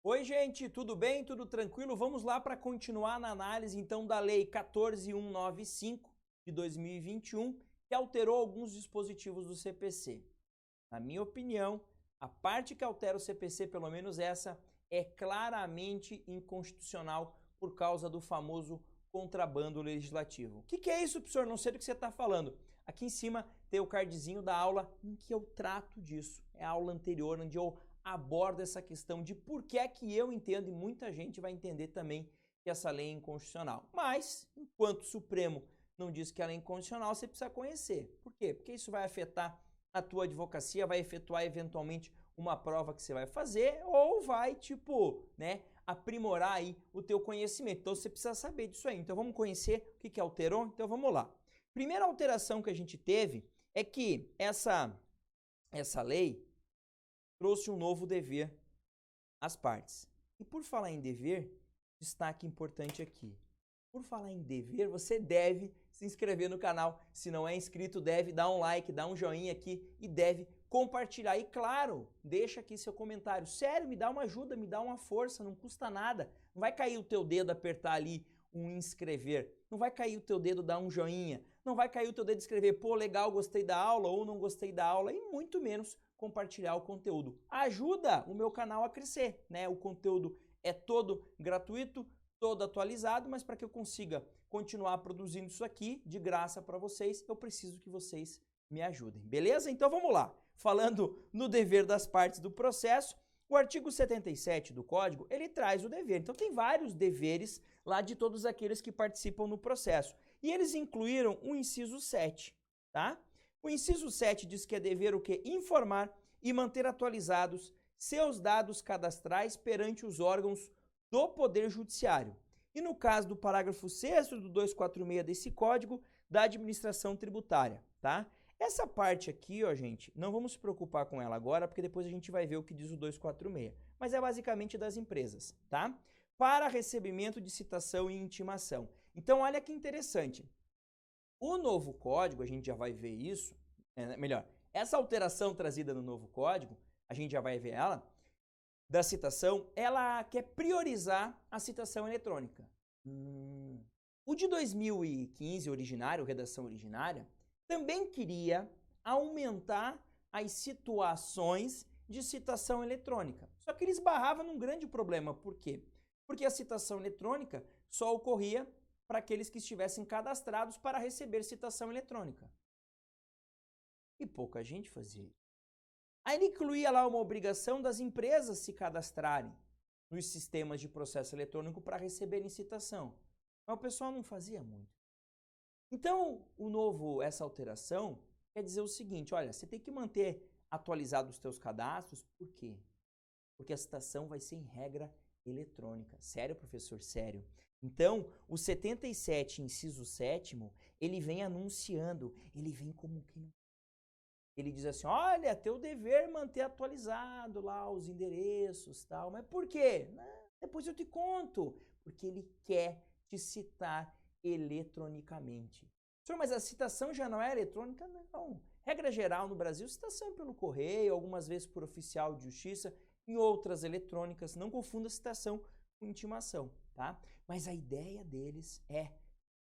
Oi, gente, tudo bem? Tudo tranquilo? Vamos lá para continuar na análise então da Lei 14.195 de 2021, que alterou alguns dispositivos do CPC. Na minha opinião, a parte que altera o CPC, pelo menos essa, é claramente inconstitucional por causa do famoso contrabando legislativo. O que é isso, professor? Não sei do que você está falando. Aqui em cima tem o cardzinho da aula em que eu trato disso. É a aula anterior, onde eu abordo essa questão de por que é que eu entendo, e muita gente vai entender também, que essa lei é inconstitucional. Mas, enquanto o Supremo não diz que ela é inconstitucional, você precisa conhecer. Por quê? Porque isso vai afetar a tua advocacia, vai efetuar eventualmente uma prova que você vai fazer ou vai, aprimorar aí o teu conhecimento. Então você precisa saber disso aí. Então vamos conhecer o que alterou? Então vamos lá. Primeira alteração que a gente teve é que essa lei trouxe um novo dever às partes. E por falar em dever, destaque importante aqui. Por falar em dever, você deve se inscrever no canal. Se não é inscrito, deve dar um like, dar um joinha aqui e deve compartilhar. E claro, deixa aqui seu comentário. Sério, me dá uma ajuda, me dá uma força, não custa nada. Não vai cair o teu dedo apertar ali um inscrever. Não vai cair o teu dedo dar um joinha. Não vai cair o teu dedo escrever, pô, legal, gostei da aula ou não gostei da aula. E muito menos compartilhar o conteúdo. Ajuda o meu canal a crescer, né? O conteúdo é todo gratuito, todo atualizado, mas para que eu consiga continuar produzindo isso aqui de graça para vocês, eu preciso que vocês me ajudem, beleza? Então vamos lá. Falando no dever das partes do processo, o artigo 77 do Código, ele traz o dever. Então tem vários deveres lá de todos aqueles que participam no processo. E eles incluíram o inciso 7, tá? O inciso 7 diz que é dever o quê? Informar e manter atualizados seus dados cadastrais perante os órgãos do Poder Judiciário. E no caso do parágrafo 6º do 246 desse código, da administração tributária, tá? Essa parte aqui, ó, gente, não vamos se preocupar com ela agora, porque depois a gente vai ver o que diz o 246. Mas é basicamente das empresas, tá? Para recebimento de citação e intimação. Então, olha que interessante. O novo código, a gente já vai ver isso, melhor, essa alteração trazida no novo código, a gente já vai ver ela, da citação, ela quer priorizar a citação eletrônica. O de 2015, originário, redação originária, também queria aumentar as situações de citação eletrônica. Só que ele esbarrava num grande problema. Por quê? Porque a citação eletrônica só ocorria para aqueles que estivessem cadastrados para receber citação eletrônica. E pouca gente fazia isso. Aí ele incluía lá uma obrigação das empresas se cadastrarem nos sistemas de processo eletrônico para receberem citação. Mas o pessoal não fazia muito. Então, essa alteração quer dizer o seguinte, olha, você tem que manter atualizados os teus cadastros, por quê? Porque a citação vai ser em regra eletrônica. Sério, professor? Sério. Então, o 77, inciso 7º, ele vem anunciando, ele vem como que não. Ele diz assim, olha, teu dever manter atualizado lá os endereços e tal. Mas por quê? Depois eu te conto. Porque ele quer te citar eletronicamente. Senhor, mas a citação já não é eletrônica? Não. Regra geral no Brasil, citação é pelo correio, algumas vezes por oficial de justiça, em outras eletrônicas. Não confunda citação com intimação, tá? Mas a ideia deles é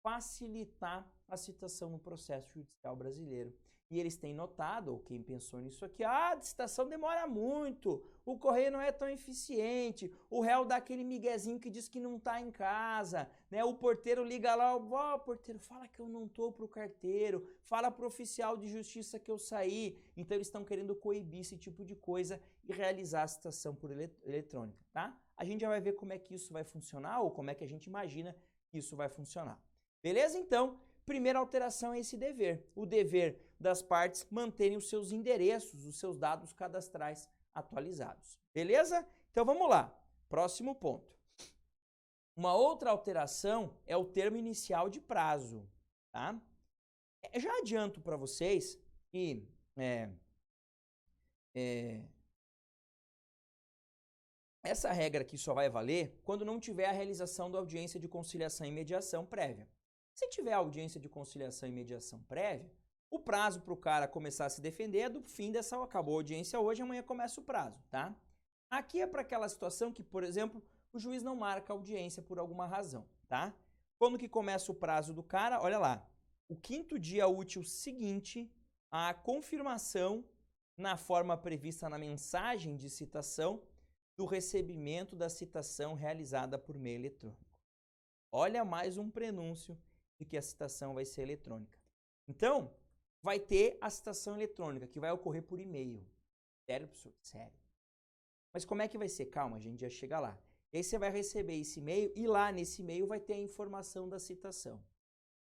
facilitar a citação no processo judicial brasileiro. E eles têm notado, ou quem pensou nisso aqui, a citação demora muito, o correio não é tão eficiente, o réu dá aquele miguezinho que diz que não está em casa, né? O porteiro liga lá, ó, porteiro, fala que eu não estou para o carteiro, fala para o oficial de justiça que eu saí. Então eles estão querendo coibir esse tipo de coisa e realizar a citação por eletrônica, tá? A gente já vai ver como é que isso vai funcionar, ou como é que a gente imagina que isso vai funcionar. Beleza? Então, primeira alteração é esse dever. O dever das partes manterem os seus endereços, os seus dados cadastrais atualizados. Beleza? Então, vamos lá. Próximo ponto. Uma outra alteração é o termo inicial de prazo. Tá? Já adianto para vocês que essa regra aqui só vai valer quando não tiver a realização da audiência de conciliação e mediação prévia. Se tiver audiência de conciliação e mediação prévia, o prazo para o cara começar a se defender é do fim dessa, acabou a audiência hoje, amanhã começa o prazo, tá? Aqui é para aquela situação que, por exemplo, o juiz não marca audiência por alguma razão, tá? Quando que começa o prazo do cara? Olha lá, o 5º dia útil seguinte à confirmação na forma prevista na mensagem de citação do recebimento da citação realizada por meio eletrônico. Olha mais um prenúncio de que a citação vai ser eletrônica. Então, vai ter a citação eletrônica, que vai ocorrer por e-mail. Sério, professor? Sério. Mas como é que vai ser? Calma, a gente já chega lá. E aí você vai receber esse e-mail e lá nesse e-mail vai ter a informação da citação.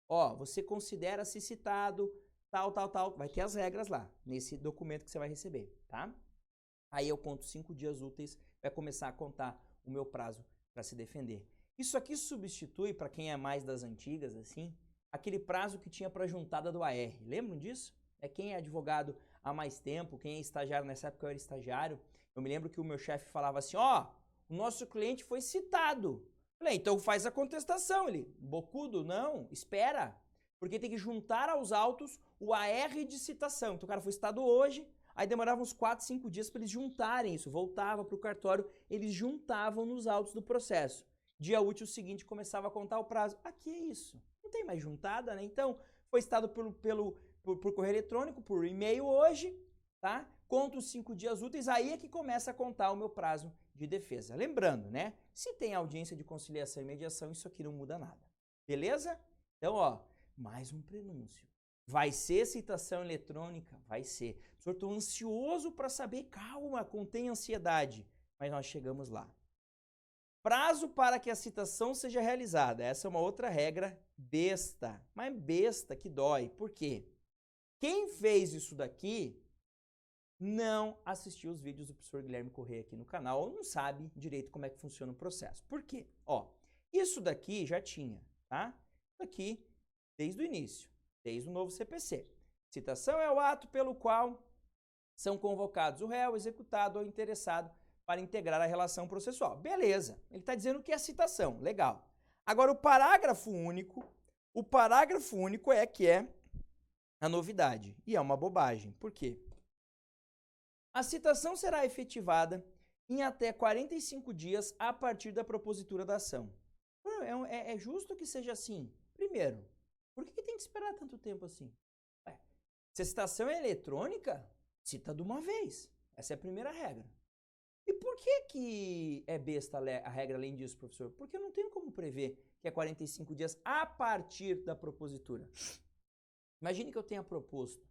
Ó, você considera-se citado, tal. Vai ter as regras lá, nesse documento que você vai receber, tá? Aí eu conto 5 dias úteis, vai começar a contar o meu prazo para se defender. Isso aqui substitui, para quem é mais das antigas, assim, aquele prazo que tinha para juntada do AR. Lembram disso? É quem é advogado há mais tempo, quem é estagiário, nessa época eu era estagiário, eu me lembro que o meu chefe falava assim, ó, o nosso cliente foi citado. Falei, então faz a contestação. Ele, bocudo, não, espera, porque tem que juntar aos autos o AR de citação. Então o cara foi citado hoje, aí demorava uns 4, 5 dias para eles juntarem isso, voltava para o cartório, eles juntavam nos autos do processo. Dia útil seguinte começava a contar o prazo. Aqui é isso, não tem mais juntada, né? Então foi citado por correio eletrônico, por e-mail hoje, tá? Conto os 5 dias úteis, aí é que começa a contar o meu prazo de defesa. Lembrando, né? Se tem audiência de conciliação e mediação, isso aqui não muda nada. Beleza? Então, ó, mais um prenúncio. Vai ser citação eletrônica? Vai ser. Professor, estou ansioso para saber. Calma, contém ansiedade. Mas nós chegamos lá. Prazo para que a citação seja realizada. Essa é uma outra regra besta. Mas besta que dói. Por quê? Quem fez isso daqui não assistiu os vídeos do professor Guilherme Correia aqui no canal ou não sabe direito como é que funciona o processo. Por quê? Ó, isso daqui já tinha, tá? Isso aqui desde o início, desde o novo CPC. Citação é o ato pelo qual são convocados o réu, executado ou interessado para integrar a relação processual. Beleza, ele está dizendo que é citação, legal. Agora o parágrafo único é que é a novidade e é uma bobagem. Por quê? A citação será efetivada em até 45 dias a partir da propositura da ação. É justo que seja assim? Primeiro, por que tem que esperar tanto tempo assim? Se a citação é eletrônica, cita de uma vez. Essa é a primeira regra. E por que é besta a regra além disso, professor? Porque eu não tenho como prever que é 45 dias a partir da propositura. Imagine que eu tenha proposto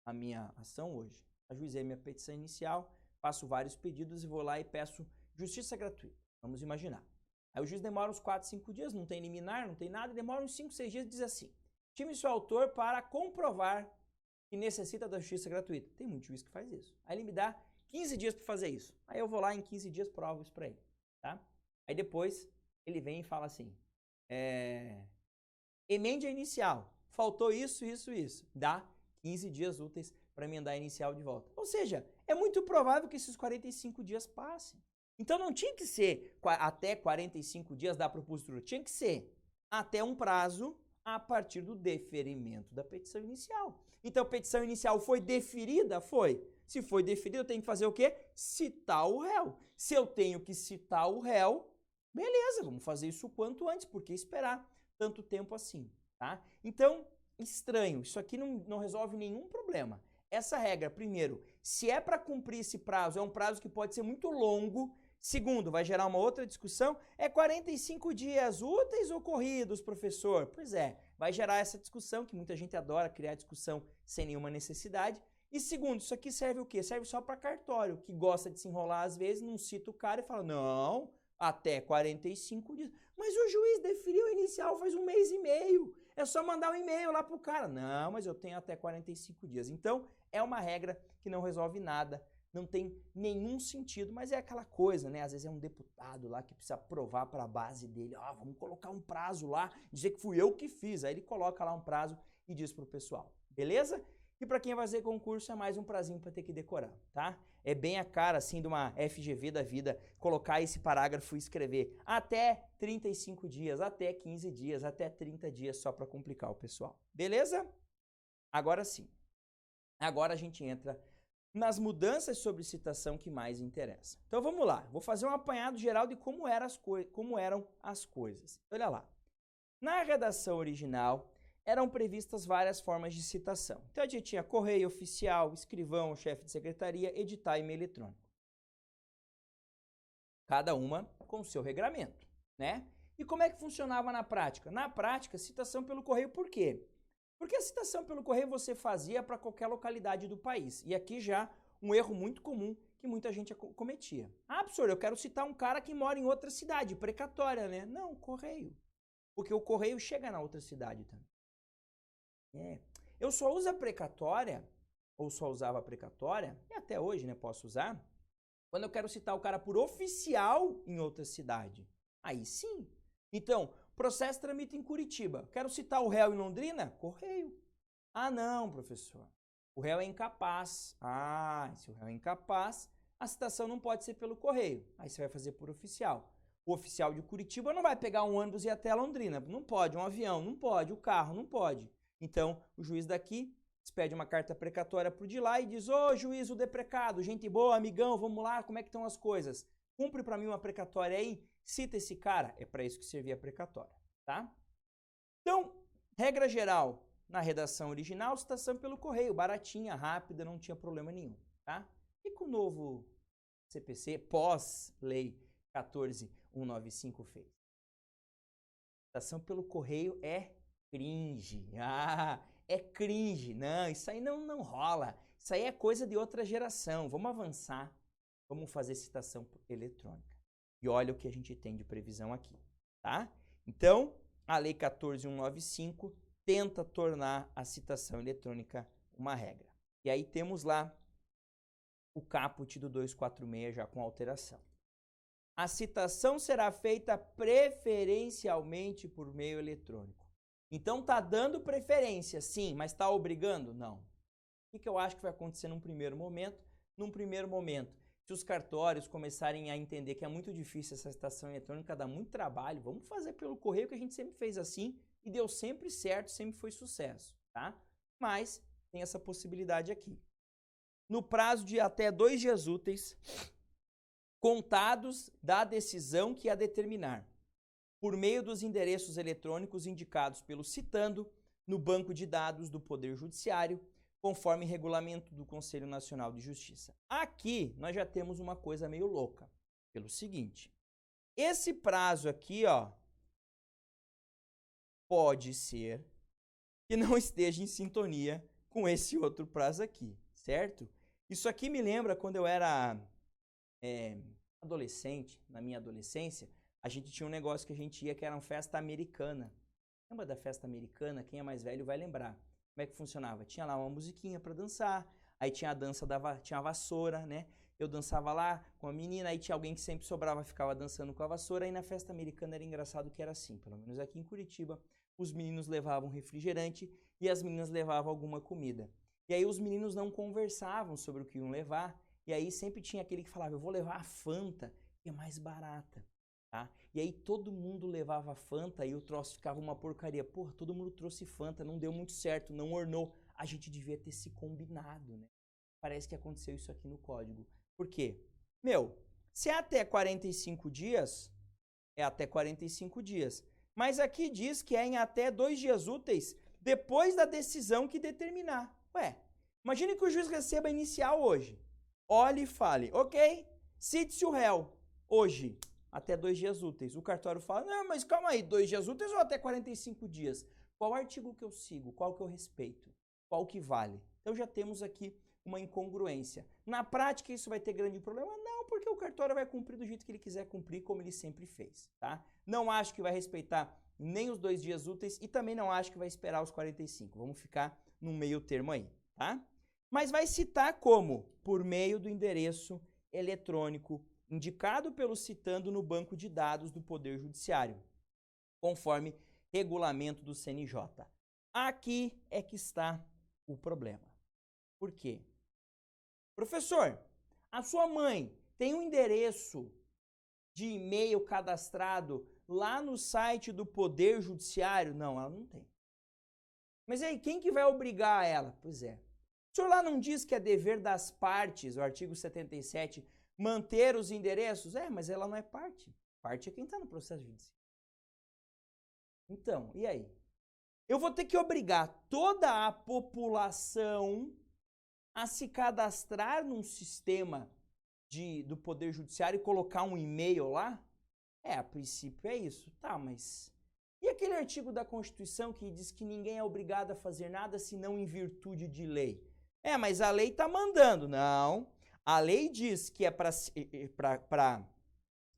a minha ação hoje. Ajuizei minha petição inicial, faço vários pedidos e vou lá e peço justiça gratuita. Vamos imaginar. Aí o juiz demora uns 4, 5 dias, não tem liminar, não tem nada, demora uns 5, 6 dias e diz assim, time seu autor para comprovar que necessita da justiça gratuita. Tem muito juiz que faz isso. Aí ele me dá 15 dias para fazer isso. Aí eu vou lá em 15 dias provo isso para ele. Tá? Aí depois ele vem e fala assim, emende a inicial, faltou isso. Dá 15 dias úteis para emendar a inicial de volta. Ou seja, é muito provável que esses 45 dias passem. Então não tinha que ser até 45 dias da propositura, tinha que ser até um prazo a partir do deferimento da petição inicial. Então a petição inicial foi deferida? Foi. Se foi deferida, eu tenho que fazer o quê? Citar o réu. Se eu tenho que citar o réu, beleza, vamos fazer isso o quanto antes, por que esperar tanto tempo assim, tá? Então, estranho, isso aqui não resolve nenhum problema. Essa regra, primeiro, se é para cumprir esse prazo, é um prazo que pode ser muito longo. Segundo, vai gerar uma outra discussão, é 45 dias úteis ou corridos, professor? Pois é, vai gerar essa discussão, que muita gente adora criar discussão sem nenhuma necessidade. E segundo, isso aqui serve o quê? Serve só para cartório, que gosta de se enrolar às vezes, não cita o cara e fala, não, até 45 dias. Mas o juiz deferiu o inicial faz 1 mês e meio. É só mandar um e-mail lá pro cara. Não, mas eu tenho até 45 dias. Então, é uma regra que não resolve nada, não tem nenhum sentido, mas é aquela coisa, né? Às vezes é um deputado lá que precisa provar para a base dele, vamos colocar um prazo lá, dizer que fui eu que fiz. Aí ele coloca lá um prazo e diz pro pessoal, beleza? E para quem vai fazer concurso é mais um prazinho para ter que decorar, tá? É bem a cara, assim, de uma FGV da vida, colocar esse parágrafo e escrever até 35 dias, até 15 dias, até 30 dias, só para complicar o pessoal. Beleza? Agora sim. Agora a gente entra nas mudanças sobre citação que mais interessam. Então vamos lá, vou fazer um apanhado geral de como eram as coisas. Olha lá. Na redação original, eram previstas várias formas de citação. Então a gente tinha correio oficial, escrivão, chefe de secretaria, edital e e-mail eletrônico. Cada uma com o seu regramento, né? E como é que funcionava na prática? Na prática, citação pelo correio, por quê? Porque a citação pelo correio você fazia para qualquer localidade do país. E aqui já um erro muito comum que muita gente cometia. Ah, professor, eu quero citar um cara que mora em outra cidade, precatória, né? Não, correio. Porque o correio chega na outra cidade também. Eu só uso a precatória, ou só usava a precatória, e até hoje, né, posso usar, quando eu quero citar o cara por oficial em outra cidade. Aí sim. Então, processo tramita em Curitiba. Quero citar o réu em Londrina? Correio. Ah, não, professor. O réu é incapaz. Ah, se o réu é incapaz, a citação não pode ser pelo correio. Aí você vai fazer por oficial. O oficial de Curitiba não vai pegar um ônibus e ir até Londrina. Não pode. Um avião não pode. O carro não pode. Então, o juiz daqui pede uma carta precatória pro de lá e diz: ô, juiz, o deprecado, gente boa, amigão, vamos lá, como é que estão as coisas? Cumpre para mim uma precatória aí, cita esse cara. É para isso que servia a precatória, tá? Então, regra geral, na redação original, citação pelo correio, baratinha, rápida, não tinha problema nenhum, tá? E com o novo CPC, pós-lei 14.195 fez? Citação pelo correio é cringe. Ah, é cringe. Não, isso aí não rola. Isso aí é coisa de outra geração. Vamos avançar. Vamos fazer citação eletrônica. E olha o que a gente tem de previsão aqui, tá? Então, a Lei 14.195 tenta tornar a citação eletrônica uma regra. E aí temos lá o caput do 246 já com alteração. A citação será feita preferencialmente por meio eletrônico. Então tá dando preferência, sim, mas tá obrigando? Não. O que eu acho que vai acontecer num primeiro momento? Num primeiro momento, se os cartórios começarem a entender que é muito difícil essa citação eletrônica, dá muito trabalho, vamos fazer pelo correio, que a gente sempre fez assim e deu sempre certo, sempre foi sucesso, tá? Mas tem essa possibilidade aqui. No prazo de até 2 dias úteis, contados da decisão que a determinar, por meio dos endereços eletrônicos indicados pelo citando no banco de dados do Poder Judiciário, conforme regulamento do Conselho Nacional de Justiça. Aqui nós já temos uma coisa meio louca, pelo seguinte: esse prazo aqui, ó, pode ser que não esteja em sintonia com esse outro prazo aqui, certo? Isso aqui me lembra quando eu era adolescente, na minha adolescência, a gente tinha um negócio que a gente ia que era uma festa americana. Lembra da festa americana? Quem é mais velho vai lembrar. Como é que funcionava? Tinha lá uma musiquinha para dançar, aí tinha a dança tinha a vassoura, né? Eu dançava lá com a menina, aí tinha alguém que sempre sobrava, ficava dançando com a vassoura, e na festa americana era engraçado que era assim, pelo menos aqui em Curitiba, os meninos levavam refrigerante e as meninas levavam alguma comida. E aí os meninos não conversavam sobre o que iam levar, e aí sempre tinha aquele que falava: eu vou levar a Fanta, que é mais barata. Tá? E aí todo mundo levava Fanta e o troço ficava uma porcaria. Porra, todo mundo trouxe Fanta, não deu muito certo, não ornou. A gente devia ter se combinado, né? Parece que aconteceu isso aqui no código. Por quê? Se é até 45 dias, é até 45 dias. Mas aqui diz que é em até 2 dias úteis depois da decisão que determinar. Ué, imagine que o juiz receba a inicial hoje. Olhe e fale: ok, cite-se o réu hoje. Até 2 dias úteis. O cartório fala: não, mas calma aí, 2 dias úteis ou até 45 dias? Qual artigo que eu sigo? Qual que eu respeito? Qual que vale? Então já temos aqui uma incongruência. Na prática isso vai ter grande problema? Não, porque o cartório vai cumprir do jeito que ele quiser cumprir, como ele sempre fez, tá? Não acho que vai respeitar nem os 2 dias úteis e também não acho que vai esperar os 45. Vamos ficar no meio termo aí, tá? Mas vai citar como? Por meio do endereço eletrônico indicado pelo citando no banco de dados do Poder Judiciário, conforme regulamento do CNJ. Aqui é que está o problema. Por quê? Professor, a sua mãe tem um endereço de e-mail cadastrado lá no site do Poder Judiciário? Não, ela não tem. Mas aí, quem que vai obrigar ela? Pois é. senhor lá não diz que é dever das partes, o artigo 77, manter os endereços? Mas ela não é parte. Parte é quem está no processo judicial. Então, e aí? Eu vou ter que obrigar toda a população a se cadastrar num sistema do Poder Judiciário e colocar um e-mail lá? A princípio é isso. Tá, mas... E aquele artigo da Constituição que diz que ninguém é obrigado a fazer nada senão em virtude de lei? Mas a lei está mandando. Não. A lei diz que é para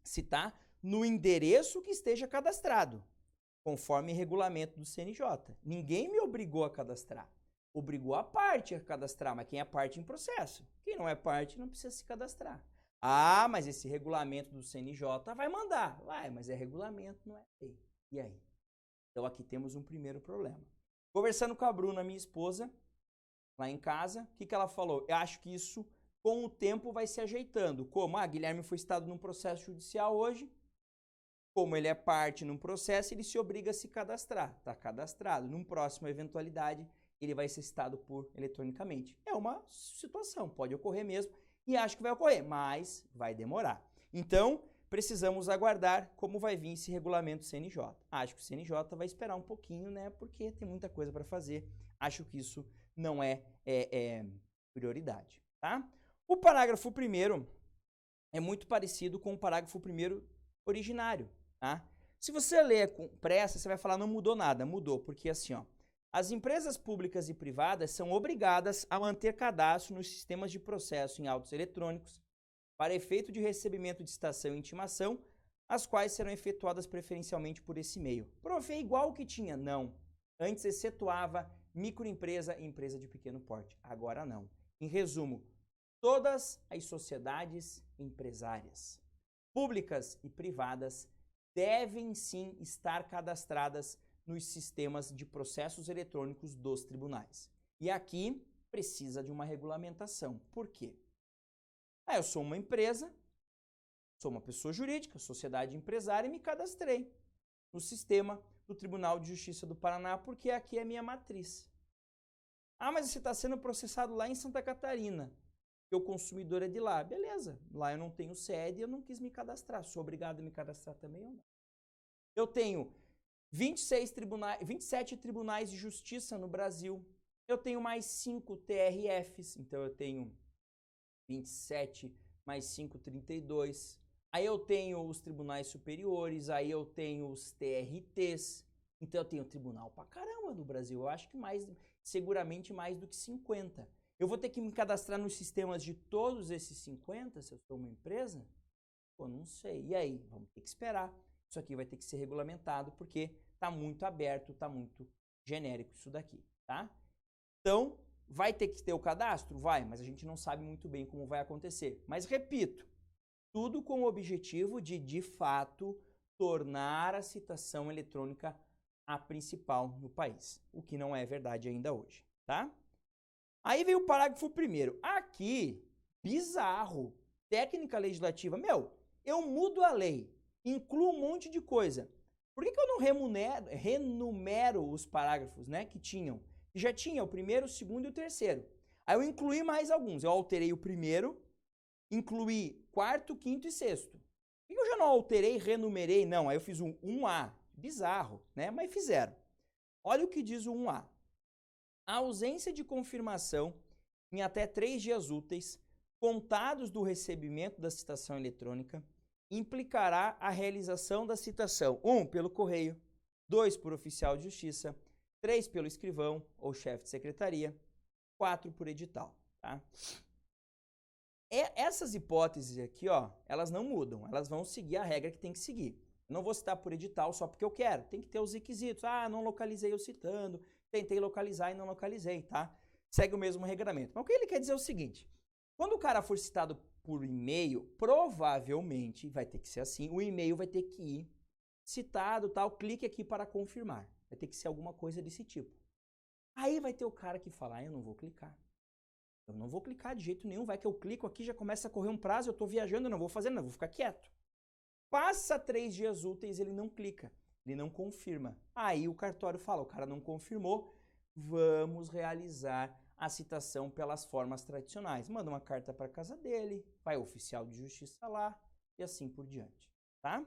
citar no endereço que esteja cadastrado, conforme regulamento do CNJ. Ninguém me obrigou a cadastrar. Obrigou a parte a cadastrar, mas quem é parte em processo? Quem não é parte não precisa se cadastrar. Mas esse regulamento do CNJ vai mandar. Mas é regulamento, não é lei. E aí? Então aqui temos um primeiro problema. Conversando com a Bruna, minha esposa, lá em casa, o que ela falou? Eu acho que isso, com o tempo, vai se ajeitando. Como? Guilherme foi citado num processo judicial hoje. Como ele é parte num processo, ele se obriga a se cadastrar. Está cadastrado. Numa próxima eventualidade, ele vai ser citado eletronicamente. É uma situação, pode ocorrer mesmo, e acho que vai ocorrer, mas vai demorar. Então, precisamos aguardar como vai vir esse regulamento CNJ. Acho que o CNJ vai esperar um pouquinho, né, porque tem muita coisa para fazer. Acho que isso não é prioridade, tá? O parágrafo 1º é muito parecido com o parágrafo 1º originário, tá? Se você ler com pressa, você vai falar não mudou nada. Mudou, porque assim, as empresas públicas e privadas são obrigadas a manter cadastro nos sistemas de processo em autos eletrônicos para efeito de recebimento de citação e intimação, as quais serão efetuadas preferencialmente por esse meio. Prof, é igual o que tinha? Não. Antes excetuava microempresa e empresa de pequeno porte. Agora não. Em resumo, todas as sociedades empresárias, públicas e privadas, devem sim estar cadastradas nos sistemas de processos eletrônicos dos tribunais. E aqui precisa de uma regulamentação. Por quê? Eu sou uma empresa, sou uma pessoa jurídica, sociedade empresária, e me cadastrei no sistema do Tribunal de Justiça do Paraná, porque aqui é a minha matriz. Mas você está sendo processado lá em Santa Catarina, porque o consumidor é de lá. Beleza, lá eu não tenho sede e eu não quis me cadastrar. Sou obrigado a me cadastrar também ou não? Eu tenho 27 tribunais de justiça no Brasil. Eu tenho mais 5 TRFs, então eu tenho 27 mais 5, 32. Aí eu tenho os tribunais superiores, aí eu tenho os TRTs. Então eu tenho tribunal pra caramba no Brasil. Eu acho que seguramente mais do que 50. Eu vou ter que me cadastrar nos sistemas de todos esses 50, se eu sou uma empresa? Não sei. E aí? Vamos ter que esperar. Isso aqui vai ter que ser regulamentado, porque está muito aberto, está muito genérico isso daqui, tá? Então, vai ter que ter o cadastro? Vai, mas a gente não sabe muito bem como vai acontecer. Mas, repito, tudo com o objetivo de fato, tornar a citação eletrônica a principal no país, o que não é verdade ainda hoje, tá? Aí vem o parágrafo 1º. Aqui, bizarro, técnica legislativa. Eu mudo a lei, incluo um monte de coisa. Por que eu não renumero os parágrafos, né, que tinham? Já tinha o 1º, o 2º e o 3º. Aí eu incluí mais alguns. Eu alterei o 1º, incluí 4º, 5º e 6º. Por que eu já não alterei e renumerei? Não, aí eu fiz um 1A. Bizarro, né? Mas fizeram. Olha o que diz o 1A. A ausência de confirmação em até 3 dias úteis, contados do recebimento da citação eletrônica, implicará a realização da citação 1 pelo correio, 2 por oficial de justiça, 3 pelo escrivão ou chefe de secretaria, 4 por edital, tá? Essas hipóteses aqui, elas não mudam, elas vão seguir a regra que tem que seguir. Eu não vou citar por edital só porque eu quero, tem que ter os requisitos. Não localizei eu citando, tentei localizar e não localizei, tá? Segue o mesmo regramento. Mas o que ele quer dizer é o seguinte, quando o cara for citado por e-mail, provavelmente vai ter que ser assim, o e-mail vai ter que ir citado, tal, clique aqui para confirmar. Vai ter que ser alguma coisa desse tipo. Aí vai ter o cara que fala, eu não vou clicar. Eu não vou clicar de jeito nenhum, vai que eu clico aqui, já começa a correr um prazo, eu estou viajando, eu não vou fazer nada, vou ficar quieto. Passa 3 dias úteis, ele não clica, ele não confirma. Aí o cartório fala, o cara não confirmou, vamos realizar a citação pelas formas tradicionais. Manda uma carta para casa dele, vai o oficial de justiça lá e assim por diante, tá?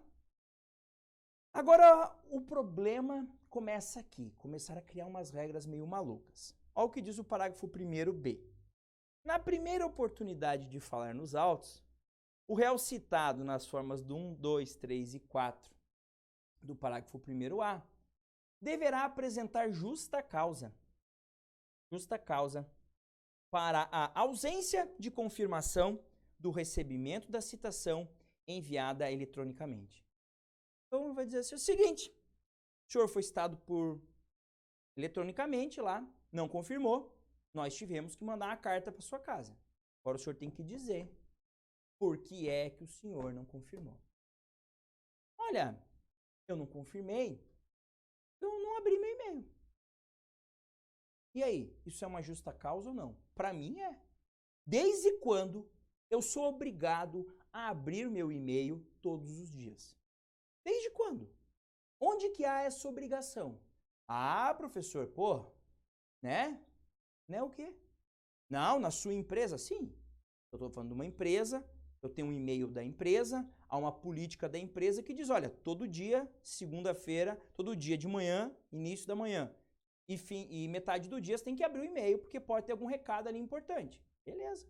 Agora, o problema começa aqui. Começaram a criar umas regras meio malucas. Olha o que diz o parágrafo 1º-B. Na primeira oportunidade de falar nos autos, o réu citado nas formas do 1, 2, 3 e 4 do parágrafo 1º-A deverá apresentar justa causa para a ausência de confirmação do recebimento da citação enviada eletronicamente. Então vai dizer assim, o seguinte, o senhor foi citado eletronicamente lá, não confirmou, nós tivemos que mandar uma carta para sua casa. Agora o senhor tem que dizer por que é que o senhor não confirmou. Olha, eu não confirmei, eu não abri meu e-mail. E aí, isso é uma justa causa ou não? Para mim é. Desde quando eu sou obrigado a abrir meu e-mail todos os dias? Desde quando? Onde que há essa obrigação? Ah, professor, pô, né? Né o quê? Não, na sua empresa, sim. Eu estou falando de uma empresa, eu tenho um e-mail da empresa, há uma política da empresa que diz, olha, todo dia, segunda-feira, todo dia de manhã, início da manhã, e metade do dia você tem que abrir o e-mail, porque pode ter algum recado ali importante. Beleza.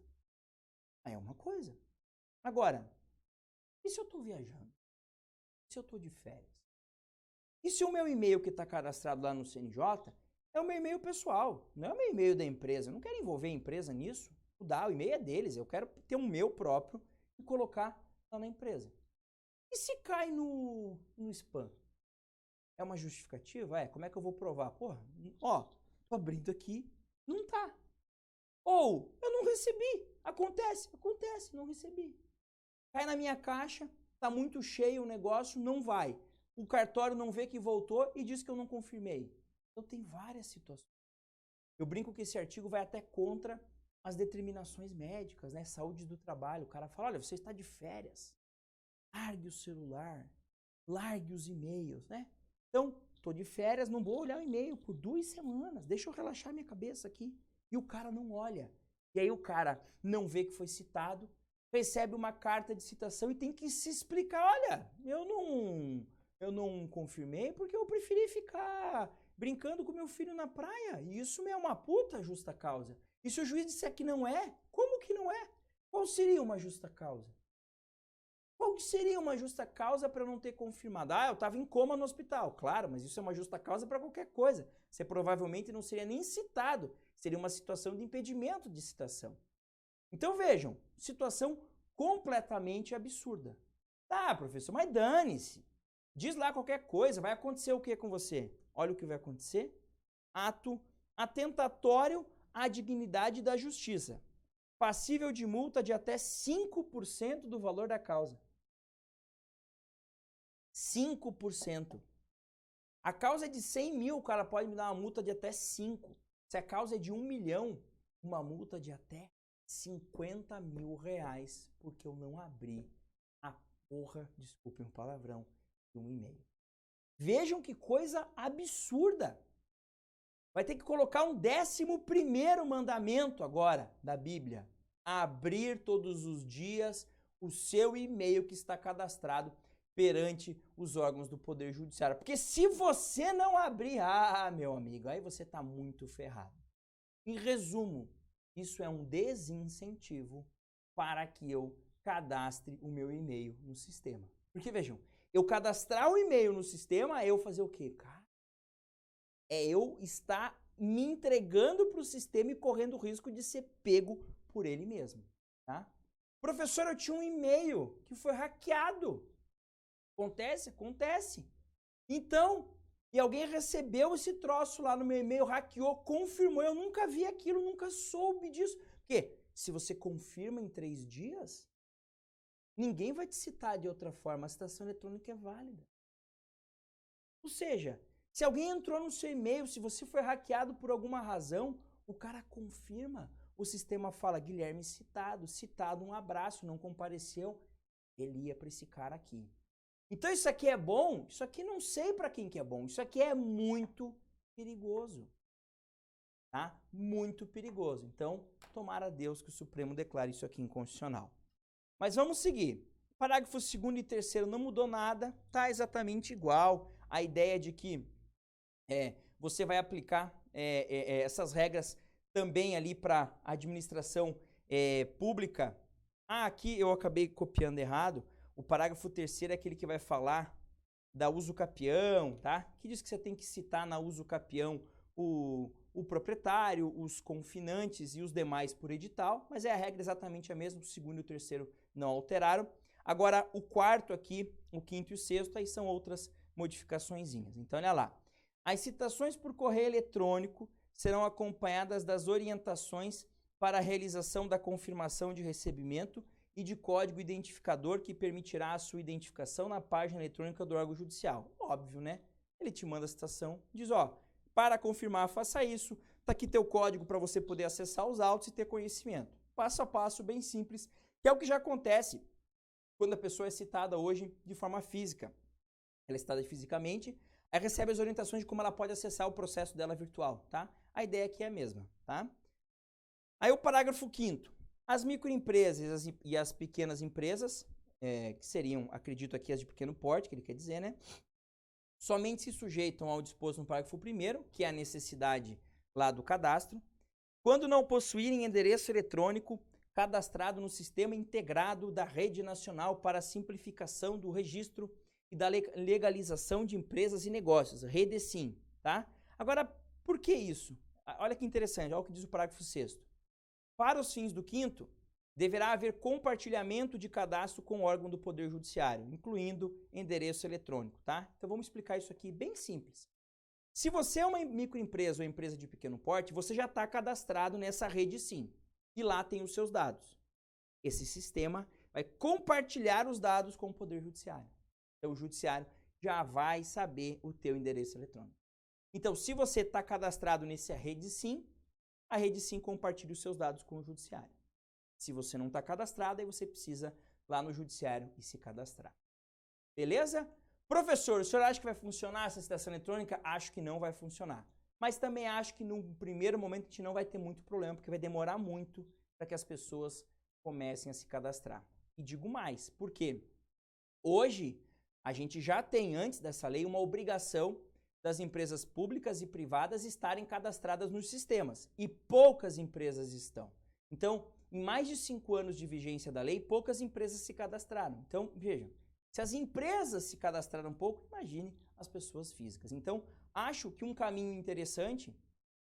Aí é uma coisa. Agora, e se eu estou viajando? E se eu estou de férias? E se o meu e-mail que está cadastrado lá no CNJ é o meu e-mail pessoal, não é o meu e-mail da empresa? Eu não quero envolver a empresa nisso. O e-mail é deles, eu quero ter um meu próprio e colocar lá na empresa. E se cai no spam? É uma justificativa? É, como é que eu vou provar? Porra, ó, tô abrindo aqui, não tá. Ou, eu não recebi. Acontece, não recebi. Cai na minha caixa, tá muito cheio o negócio, não vai. O cartório não vê que voltou e diz que eu não confirmei. Então tem várias situações. Eu brinco que esse artigo vai até contra as determinações médicas, né? Saúde do trabalho. O cara fala, olha, você está de férias. Largue o celular, largue os e-mails, né? Então, estou de férias, não vou olhar o e-mail por 2 semanas. Deixa eu relaxar minha cabeça aqui. E o cara não olha. E aí o cara não vê que foi citado, recebe uma carta de citação e tem que se explicar. Olha, eu não confirmei porque eu preferi ficar brincando com meu filho na praia. E isso é uma puta justa causa. E se o juiz disser que não é, como que não é? Qual seria uma justa causa? Qual seria uma justa causa para eu não ter confirmado? Ah, eu estava em coma no hospital. Claro, mas isso é uma justa causa para qualquer coisa. Você provavelmente não seria nem citado. Seria uma situação de impedimento de citação. Então vejam, situação completamente absurda. Tá, professor, mas dane-se. Diz lá qualquer coisa, vai acontecer o que com você? Olha o que vai acontecer. Ato atentatório à dignidade da justiça. Passível de multa de até 5% do valor da causa. 5%. A causa é de 100 mil, o cara pode me dar uma multa de até 5. Se a causa é de 1 milhão, uma multa de até 50 mil reais, porque eu não abri a porra, desculpem o palavrão, de um e-mail. Vejam que coisa absurda. Vai ter que colocar um 11º mandamento agora da Bíblia. Abrir todos os dias o seu e-mail que está cadastrado perante os órgãos do Poder Judiciário. Porque se você não abrir, meu amigo, aí você está muito ferrado. Em resumo, isso é um desincentivo para que eu cadastre o meu e-mail no sistema. Porque vejam, eu cadastrar o e-mail no sistema é eu fazer o quê? Cara, é eu estar me entregando para o sistema e correndo o risco de ser pego por ele mesmo. Tá? Professor, eu tinha um e-mail que foi hackeado. Acontece? Acontece. Então, e alguém recebeu esse troço lá no meu e-mail, hackeou, confirmou. Eu nunca vi aquilo, nunca soube disso. Porque se você confirma em 3 dias, ninguém vai te citar de outra forma. A citação eletrônica é válida. Ou seja, se alguém entrou no seu e-mail, se você foi hackeado por alguma razão, o cara confirma. O sistema fala, Guilherme citado, um abraço, não compareceu. Ele ia para esse cara aqui. Então isso aqui é bom? Isso aqui não sei para quem que é bom. Isso aqui é muito perigoso. tá? Muito perigoso. Então, tomara a Deus que o Supremo declare isso aqui inconstitucional. Mas vamos seguir. Parágrafo 2º e 3º não mudou nada, tá exatamente igual. A ideia de que você vai aplicar essas regras também ali para a administração pública. Ah, aqui eu acabei copiando errado. O parágrafo 3º é aquele que vai falar da uso capião, tá? Que diz que você tem que citar na uso capião o proprietário, os confinantes e os demais por edital, mas a regra exatamente a mesma, o 2º e o 3º não alteraram. Agora, o 4º aqui, o 5º e o 6º, aí são outras modificaçõezinhas. Então, olha lá. As citações por correio eletrônico serão acompanhadas das orientações para a realização da confirmação de recebimento e de código identificador que permitirá a sua identificação na página eletrônica do órgão judicial. Óbvio, né? Ele te manda a citação, diz, ó, para confirmar, faça isso, tá aqui teu código para você poder acessar os autos e ter conhecimento. Passo a passo, bem simples, que é o que já acontece quando a pessoa é citada hoje de forma física. Ela é citada fisicamente, aí recebe as orientações de como ela pode acessar o processo dela virtual, tá? A ideia aqui é a mesma, tá? Aí o parágrafo 5º. As microempresas e as pequenas empresas, que seriam, acredito aqui, as de pequeno porte, que ele quer dizer, né? Somente se sujeitam ao disposto no parágrafo 1º, que é a necessidade lá do cadastro, quando não possuírem endereço eletrônico cadastrado no Sistema Integrado da Rede Nacional para a Simplificação do Registro e da Legalização de Empresas e Negócios, REDESIM, tá? Agora, por que isso? Olha que interessante, olha o que diz o parágrafo 6º. Para os fins do 5º, deverá haver compartilhamento de cadastro com o órgão do Poder Judiciário, incluindo endereço eletrônico, tá? Então vamos explicar isso aqui bem simples. Se você é uma microempresa ou empresa de pequeno porte, você já está cadastrado nessa rede sim, e lá tem os seus dados. Esse sistema vai compartilhar os dados com o Poder Judiciário. Então o Judiciário já vai saber o teu endereço eletrônico. Então se você está cadastrado nessa rede sim, a rede sim compartilha os seus dados com o Judiciário. Se você não está cadastrado, aí você precisa lá no Judiciário e se cadastrar. Beleza? Professor, o senhor acha que vai funcionar essa citação eletrônica? Acho que não vai funcionar. Mas também acho que no primeiro momento a gente não vai ter muito problema, porque vai demorar muito para que as pessoas comecem a se cadastrar. E digo mais, por quê? Hoje, a gente já tem, antes dessa lei, uma obrigação das empresas públicas e privadas estarem cadastradas nos sistemas. E poucas empresas estão. Então, em mais de 5 anos de vigência da lei, poucas empresas se cadastraram. Então, vejam, se as empresas se cadastraram um pouco, imagine as pessoas físicas. Então, acho que um caminho interessante,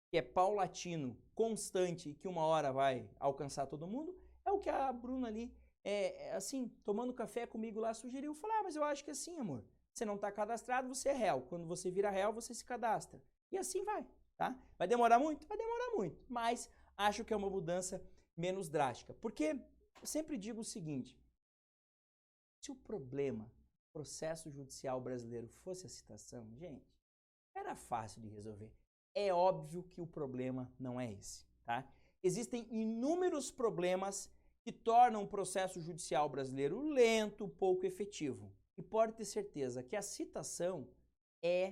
que é paulatino, constante e que uma hora vai alcançar todo mundo, é o que a Bruna ali, assim, tomando café comigo lá, sugeriu. Falar, mas eu acho que assim, amor, você não está cadastrado, você é réu. Quando você vira réu, você se cadastra. E assim vai, tá? Vai demorar muito? Vai demorar muito. Mas acho que é uma mudança menos drástica. Porque eu sempre digo o seguinte, se o problema, processo judicial brasileiro fosse a citação, gente, era fácil de resolver. É óbvio que o problema não é esse, tá? Existem inúmeros problemas que tornam o processo judicial brasileiro lento, pouco efetivo. E pode ter certeza que a citação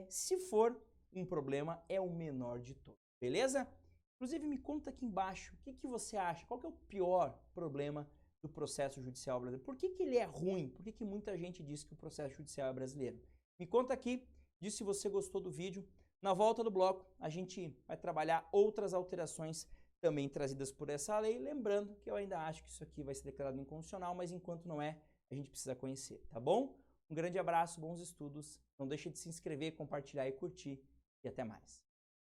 se for um problema, é o menor de todos, beleza? Inclusive, me conta aqui embaixo, o que você acha? Qual que é o pior problema do processo judicial brasileiro? Por que ele é ruim? Por que muita gente diz que o processo judicial é brasileiro? Me conta aqui, diz se você gostou do vídeo. Na volta do bloco, a gente vai trabalhar outras alterações também trazidas por essa lei. Lembrando que eu ainda acho que isso aqui vai ser declarado inconstitucional, mas enquanto não é, a gente precisa conhecer, tá bom? Um grande abraço, bons estudos. Não deixe de se inscrever, compartilhar e curtir. E até mais.